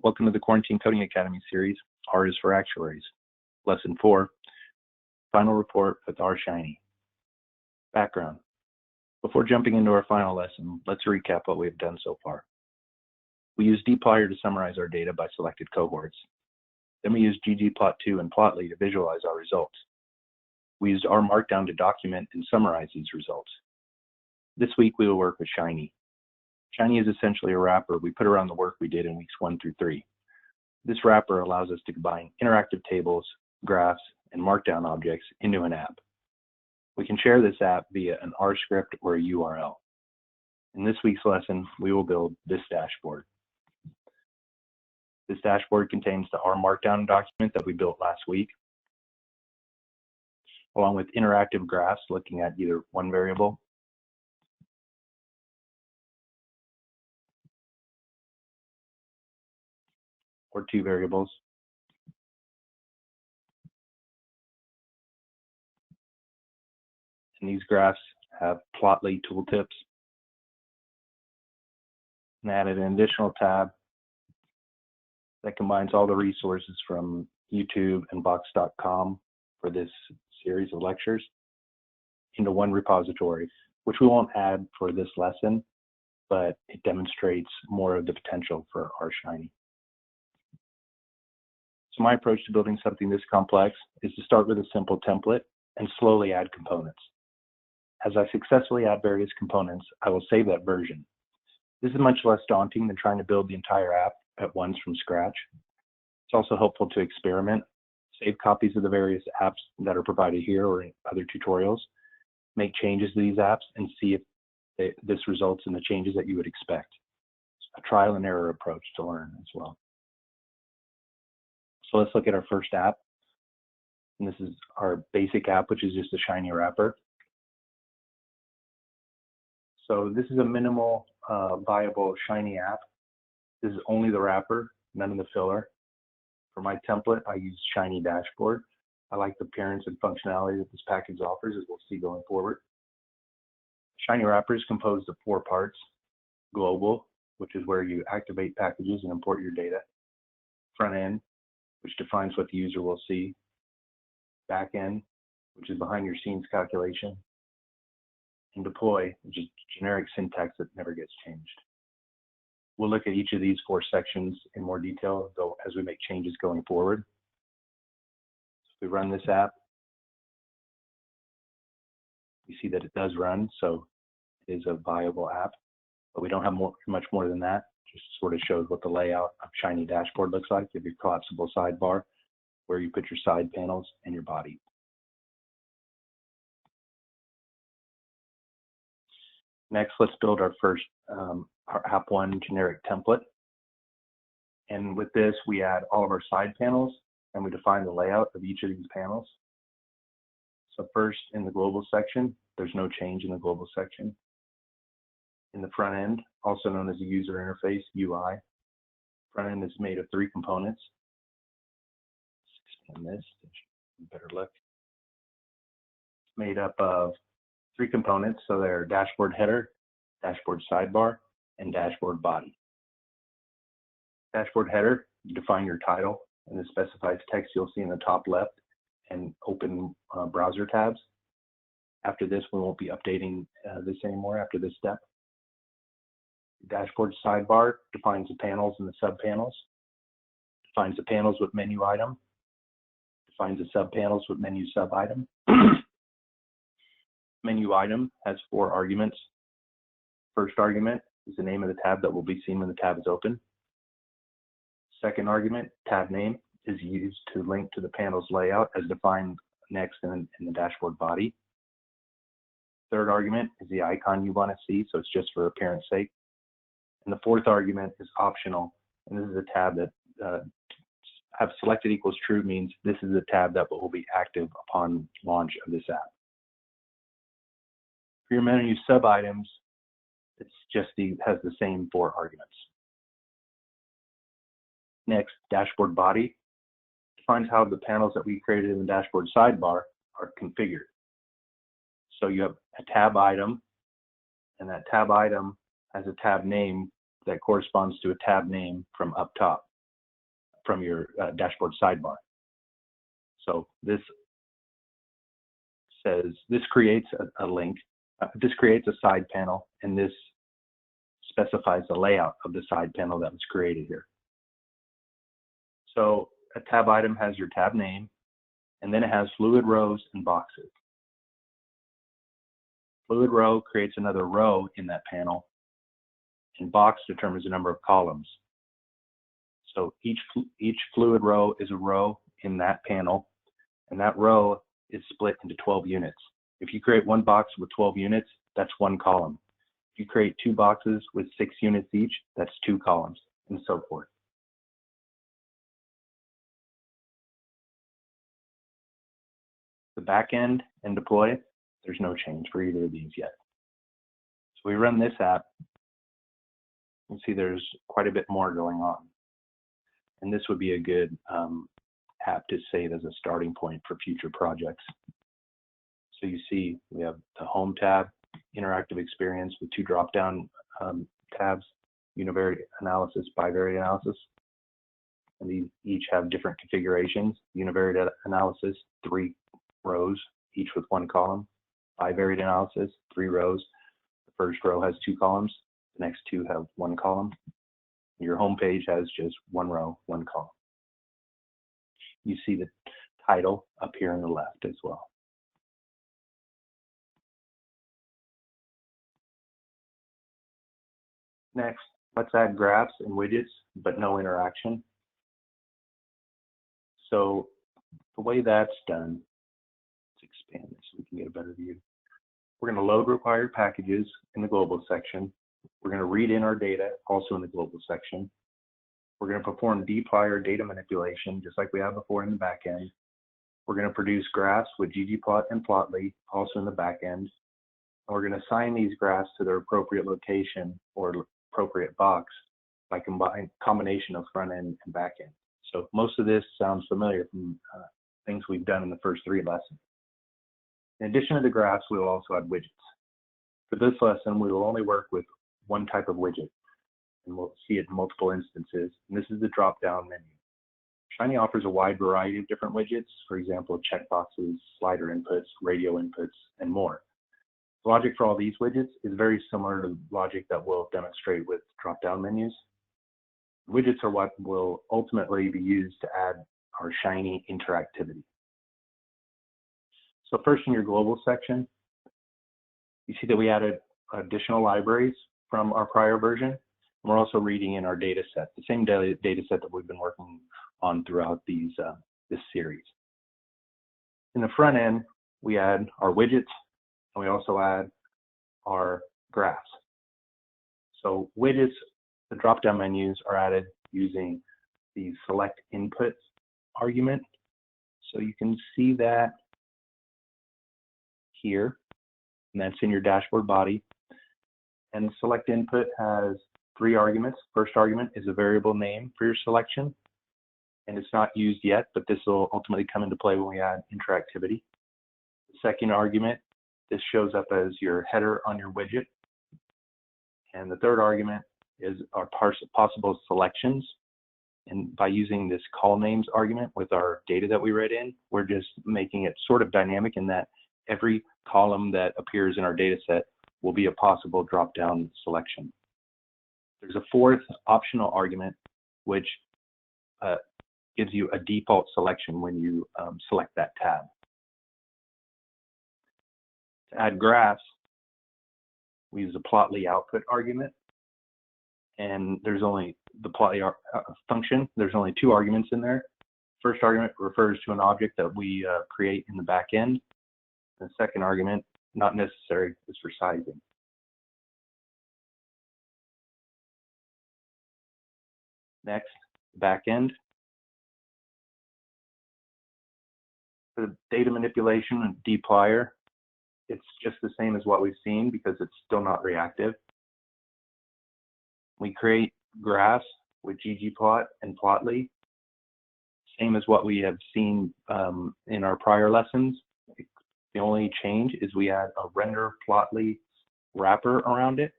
Welcome to the Quarantine Coding Academy series, R is for Actuaries. Lesson 4, Final Report with R Shiny. Background. Before jumping into our final lesson, let's recap what we have done so far. We used dplyr to summarize our data by selected cohorts. Then we used ggplot2 and plotly to visualize our results. We used R Markdown to document and summarize these results. This week we will work with Shiny. Shiny is essentially a wrapper we put around the work we did in weeks 1 through 3. This wrapper allows us to combine interactive tables, graphs, and markdown objects into an app. We can share this app via an R script or a URL. In this week's lesson, we will build this dashboard. This dashboard contains the R Markdown document that we built last week, along with interactive graphs looking at either one variable or two variables. And these graphs have plotly tooltips. And added an additional tab that combines all the resources from YouTube and Box.com for this series of lectures into one repository, which we won't add for this lesson, but it demonstrates more of the potential for R Shiny. So my approach to building something this complex is to start with a simple template and slowly add components. As I successfully add various components, I will save that version. This is much less daunting than trying to build the entire app at once from scratch. It's also helpful to experiment, save copies of the various apps that are provided here or in other tutorials, make changes to these apps, and see if this results in the changes that you would expect. It's a trial and error approach to learn as well. So let's look at our first app. And this is our basic app, which is just a Shiny wrapper. So this is a minimal viable Shiny app. This is only the wrapper, none of the filler. For my template, I use Shiny Dashboard. I like the appearance and functionality that this package offers, as we'll see going forward. Shiny wrapper is composed of 4 parts. Global, which is where you activate packages and import your data. Front end, which defines what the user will see. Back end, which is behind your scenes calculation. And deploy, which is generic syntax that never gets changed. We'll look at each of these 4 sections in more detail though as we make changes going forward. So if we run this app, we see that it does run, so it is a viable app, but we don't have much more than that. Just sort of shows what the layout of Shiny Dashboard looks like. You have your collapsible sidebar where you put your side panels and your body. Next, let's build our first our app 1 generic template. And with this, we add all of our side panels and we define the layout of each of these panels. So first, in the global section, there's no change in the global section. In the front end, also known as the user interface, UI, front end is made of 3 components. Let's expand this, better look. It's made up of 3 components, so they're dashboard header, dashboard sidebar, and dashboard body. Dashboard header, you define your title, and the specifies text you'll see in the top left and open browser tabs. After this, we won't be updating this anymore after this step. Dashboard sidebar defines the panels and the subpanels, defines the panels with menu item, defines the subpanels with menu sub-item. Menu item has 4 arguments. First argument is the name of the tab that will be seen when the tab is open. Second argument, tab name, is used to link to the panel's layout as defined next in the dashboard body. Third argument is the icon you want to see, so it's just for appearance sake. And the fourth argument is optional, and this is a tab that have selected equals true means this is a tab that will be active upon launch of this app. For your menu sub-items, it's just has the same 4 arguments. Next, dashboard body defines how the panels that we created in the dashboard sidebar are configured. So you have a tab item, and that tab item has a tab name that corresponds to a tab name from up top. from your dashboard sidebar. So this creates a link. This creates a side panel, and this specifies the layout of the side panel that was created here. So a tab item has your tab name, and then it has fluid rows and boxes. Fluid row creates another row in that panel, and box determines the number of columns. So each fluid row is a row in that panel, and that row is split into 12 units. If you create one box with 12 units, that's one column. If you create two boxes with 6 units each, that's 2 columns, and so forth. The back end and deploy, there's no change for either of these yet. So we run this app, you see there's quite a bit more going on. And this would be a good app to save as a starting point for future projects. So you see we have the Home tab, interactive experience with 2 drop-down tabs, univariate analysis, bivariate analysis. And these each have different configurations. Univariate analysis, 3 rows, each with 1 column. Bivariate analysis, 3 rows. The first row has 2 columns. The next 2 have 1 column. Your home page has just 1 row, 1 column. You see the title up here on the left as well. Next, let's add graphs and widgets, but no interaction. So the way that's done, let's expand this so we can get a better view. We're going to load required packages in the global section. We're going to read in our data also in the global section. We're going to perform dplyr data manipulation just like we have before in the back end. We're going to produce graphs with ggplot and plotly also in the back end. And we're going to assign these graphs to their appropriate location or appropriate box by combination of front end and back end. So most of this sounds familiar from things we've done in the first 3 lessons. In addition to the graphs, we will also add widgets. For this lesson, we will only work with one type of widget, and we'll see it in multiple instances. And this is the drop-down menu. Shiny offers a wide variety of different widgets, for example, checkboxes, slider inputs, radio inputs, and more. The logic for all these widgets is very similar to the logic that we'll demonstrate with drop-down menus. Widgets are what will ultimately be used to add our Shiny interactivity. So first in your global section, you see that we added additional libraries from our prior version. And we're also reading in our data set, the same data set that we've been working on throughout this series. In the front end, we add our widgets, and we also add our graphs. So widgets, the drop-down menus are added using the select input argument. So you can see that here, and that's in your dashboard body. And select input has 3 arguments. First argument is a variable name for your selection, and it's not used yet, but this will ultimately come into play when we add interactivity. The second argument, this shows up as your header on your widget. And the third argument is our possible selections. And by using this call names argument with our data that we read in, we're just making it sort of dynamic in that every column that appears in our data set will be a possible drop-down selection. There's a 4th optional argument, which gives you a default selection when you select that tab. To add graphs, we use a plotly output argument, and there's only the plotly function. There's only 2 arguments in there. First argument refers to an object that we create in the back end. The second argument, not necessary, is for sizing. Next, back end. For the data manipulation and dplyr, it's just the same as what we've seen because it's still not reactive. We create graphs with ggplot and plotly, same as what we have seen in our prior lessons. The only change is we add a render plotly wrapper around it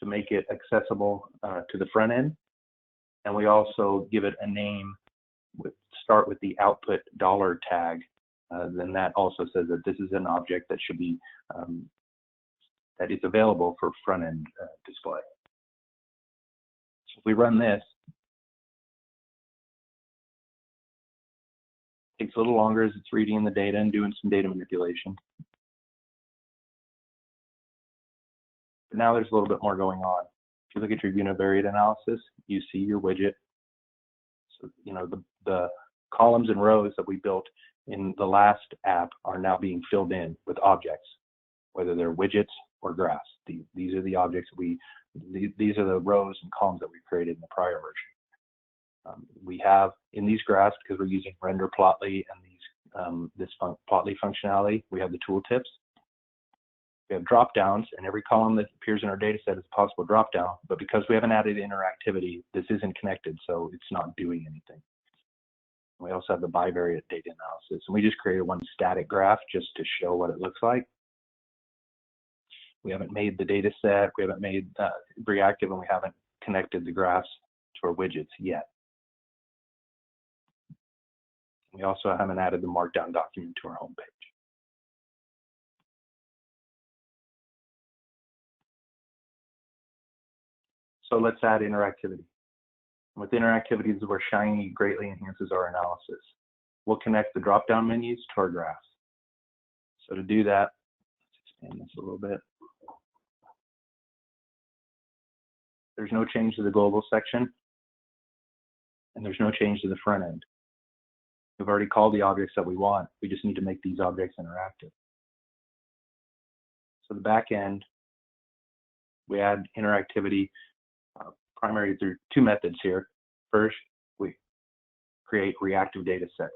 to make it accessible to the front end. and we also give it a name, start with the output dollar tag, then that also says that this is an object that should be, that is available for front-end display. So if we run this, it takes a little longer as it's reading the data and doing some data manipulation. But now there's a little bit more going on. If you look at your univariate analysis, you see your widget. So, you know, the columns and rows that we built in the last app are now being filled in with objects, whether they're widgets or graphs. These are the objects these are the rows and columns that we created in the prior version. We have in these graphs, because we're using render plotly and this plotly functionality, we have the tooltips. We have drop downs, and every column that appears in our data set is a possible drop down, but because we haven't added interactivity, this isn't connected, so it's not doing anything. We also have the bivariate data analysis, and we just created one static graph just to show what it looks like. We haven't made the data set, we haven't made reactive, and we haven't connected the graphs to our widgets yet. We also haven't added the markdown document to our homepage. So let's add interactivity. With interactivity, this is where Shiny greatly enhances our analysis. We'll connect the drop-down menus to our graphs. So to do that, let's expand this a little bit. There's no change to the global section, and there's no change to the front end. We've already called the objects that we want. We just need to make these objects interactive. So the back end, we add interactivity primarily through two methods here. First, we create reactive data sets.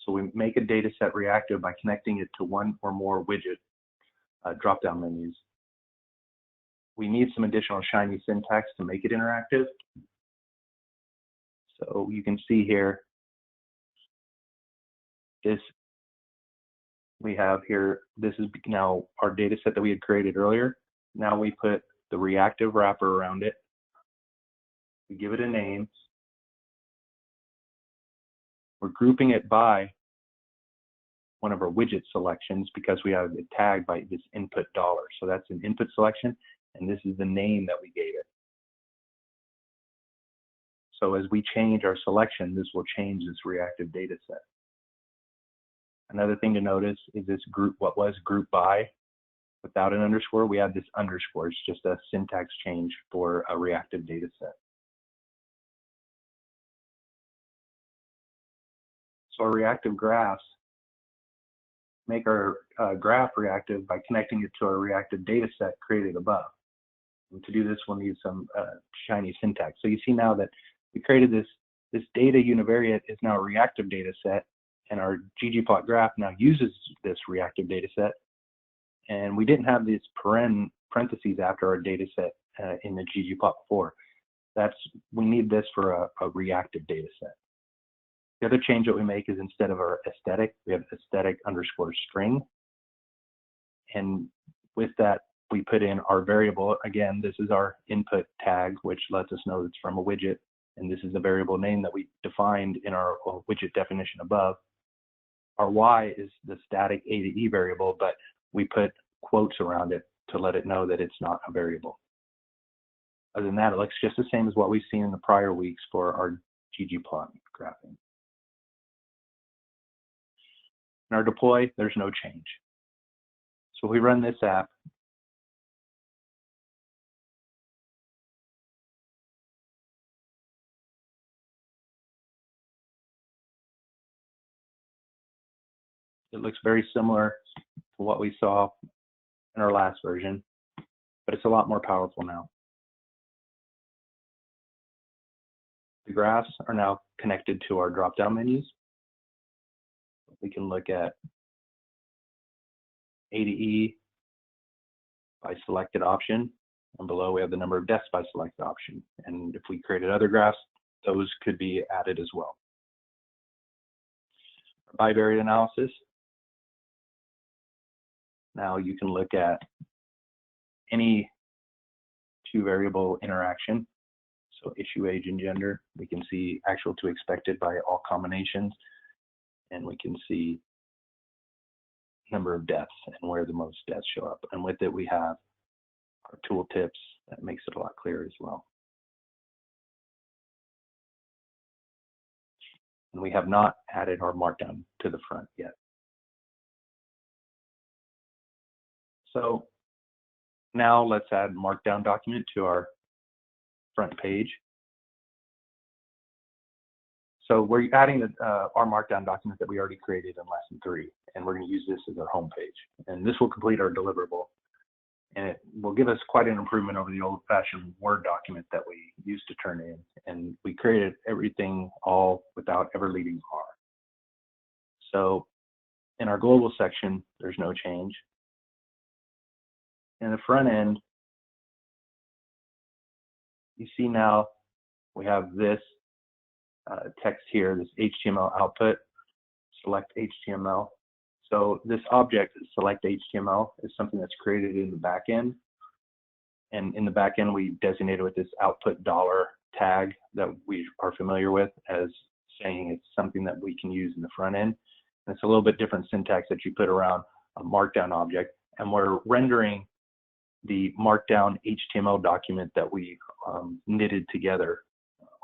So we make a data set reactive by connecting it to one or more widget drop-down menus. We need some additional Shiny syntax to make it interactive. So you can see here, we have here, this is now our data set that we had created earlier. Now we put the reactive wrapper around it. We give it a name. We're grouping it by one of our widget selections because we have it tagged by this input dollar. So that's an input selection, and this is the name that we gave it. So as we change our selection, this will change this reactive data set. Another thing to notice is this group, what was group by without an underscore, we add this underscore. It's just a syntax change for a reactive data set. So our reactive graphs make our graph reactive by connecting it to our reactive data set created above. And to do this, we'll need some Shiny syntax. So you see now that we created this data univariate is now a reactive data set, and our ggplot graph now uses this reactive data set. And we didn't have these parentheses after our data set in the ggplot before. We need this for a reactive data set. The other change that we make is instead of our aesthetic, we have aesthetic underscore string. And with that, we put in our variable. Again, this is our input tag, which lets us know it's from a widget. And this is the variable name that we defined in our widget definition above. Our Y is the static A to E variable, but we put quotes around it to let it know that it's not a variable. Other than that, it looks just the same as what we've seen in the prior weeks for our ggplot graphing. In our deploy, there's no change. So if we run this app, it looks very similar to what we saw in our last version, but it's a lot more powerful now. The graphs are now connected to our drop-down menus. We can look at A to E by selected option, and below we have the number of deaths by selected option. And if we created other graphs, those could be added as well. Bivariate analysis. Now you can look at any two variable interaction. So issue age and gender, we can see actual to expected by all combinations, and we can see number of deaths and where the most deaths show up. And with it, we have our tool tips that makes it a lot clearer as well. And we have not added our markdown to the front yet. So now let's add markdown document to our front page. So we're adding our markdown document that we already created in lesson 3, and we're going to use this as our home page. And this will complete our deliverable, and it will give us quite an improvement over the old-fashioned Word document that we used to turn in. And we created everything all without ever leaving R. So in our global section, there's no change. In the front end, you see now we have this text here, this HTML output, select HTML. So this object, select HTML, is something that's created in the back end. And in the back end, we designated with this output $ tag that we are familiar with as saying it's something that we can use in the front end. And it's a little bit different syntax that you put around a markdown object. And we're rendering the markdown HTML document that we knitted together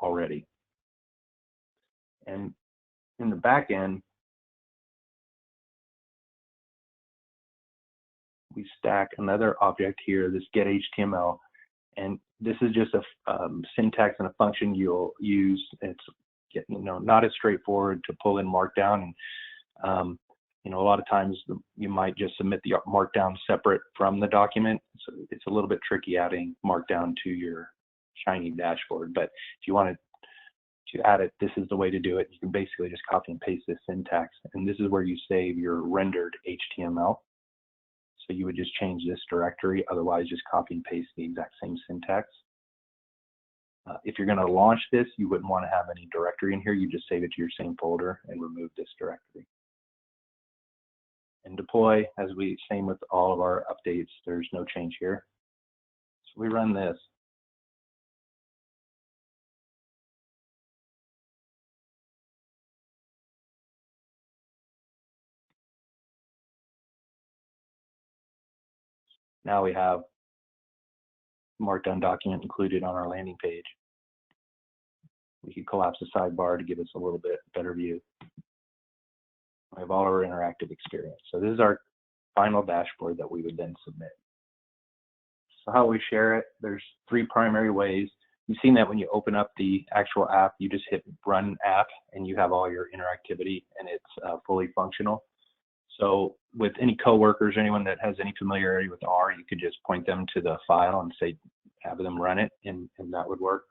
already. And in the back end, we stack another object here, this getHTML, and this is just a syntax and a function you'll use. It's not as straightforward to pull in markdown, and a lot of times you might just submit the markdown separate from the document, so it's a little bit tricky adding markdown to your Shiny dashboard. But if you wanted to add it, this is the way to do it. You can basically just copy and paste this syntax, and this is where you save your rendered HTML. So you would just change this directory, otherwise just copy and paste the exact same syntax. If you're going to launch this, you wouldn't want to have any directory in here. You just save it to your same folder and remove this directory. And deploy, as we same with all of our updates, there's no change here. So we run this. Now we have markdown document included on our landing page. We could collapse the sidebar to give us a little bit better view. We have all our interactive experience. So this is our final dashboard that we would then submit. So how we share it, there's 3 primary ways. You've seen that when you open up the actual app, you just hit run app and you have all your interactivity and it's fully functional. So with any coworkers, anyone that has any familiarity with R, you could just point them to the file and say, have them run it, and that would work.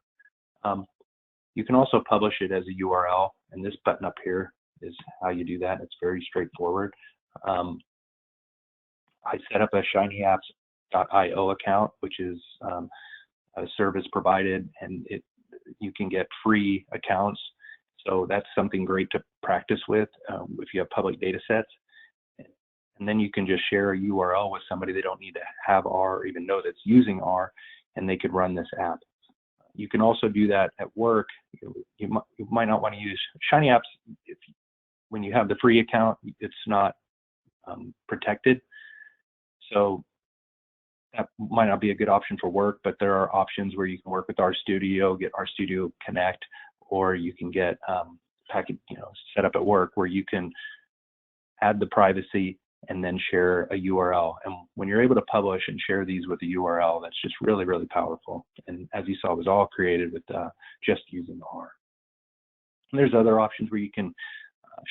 You can also publish it as a URL, and this button up here is how you do that. It's very straightforward. I set up a shinyapps.io account, which is a service provided, and you can get free accounts. So that's something great to practice with if you have public data sets. And then you can just share a URL with somebody. They don't need to have R or even know that's using R, and they could run this app. You can also do that at work. You might not want to use Shiny Apps. When you have the free account, it's not protected. So that might not be a good option for work, but there are options where you can work with RStudio, get RStudio Connect, or you can get set up at work where you can add the privacy and then share a URL. And when you're able to publish and share these with a URL, that's just really, really powerful. And as you saw, it was all created with just using R. And there's other options where you can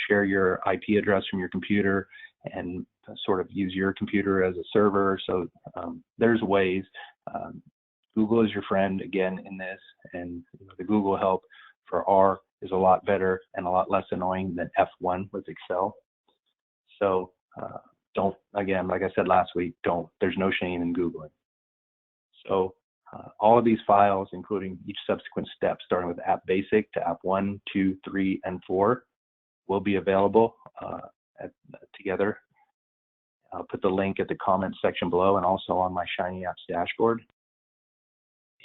share your IP address from your computer and sort of use your computer as a server. So there's ways. Google is your friend again in this, and the Google help for R is a lot better and a lot less annoying than F1 with Excel. So don't, again, like I said last week, there's no shame in Googling. So all of these files, including each subsequent step, starting with app basic to app 1, 2, 3, and 4, will be available together. I'll put the link at the comments section below and also on my Shiny Apps dashboard.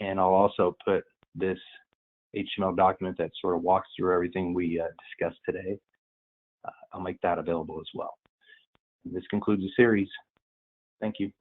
And I'll also put this HTML document that sort of walks through everything we discussed today. I'll make that available as well. And this concludes the series. Thank you.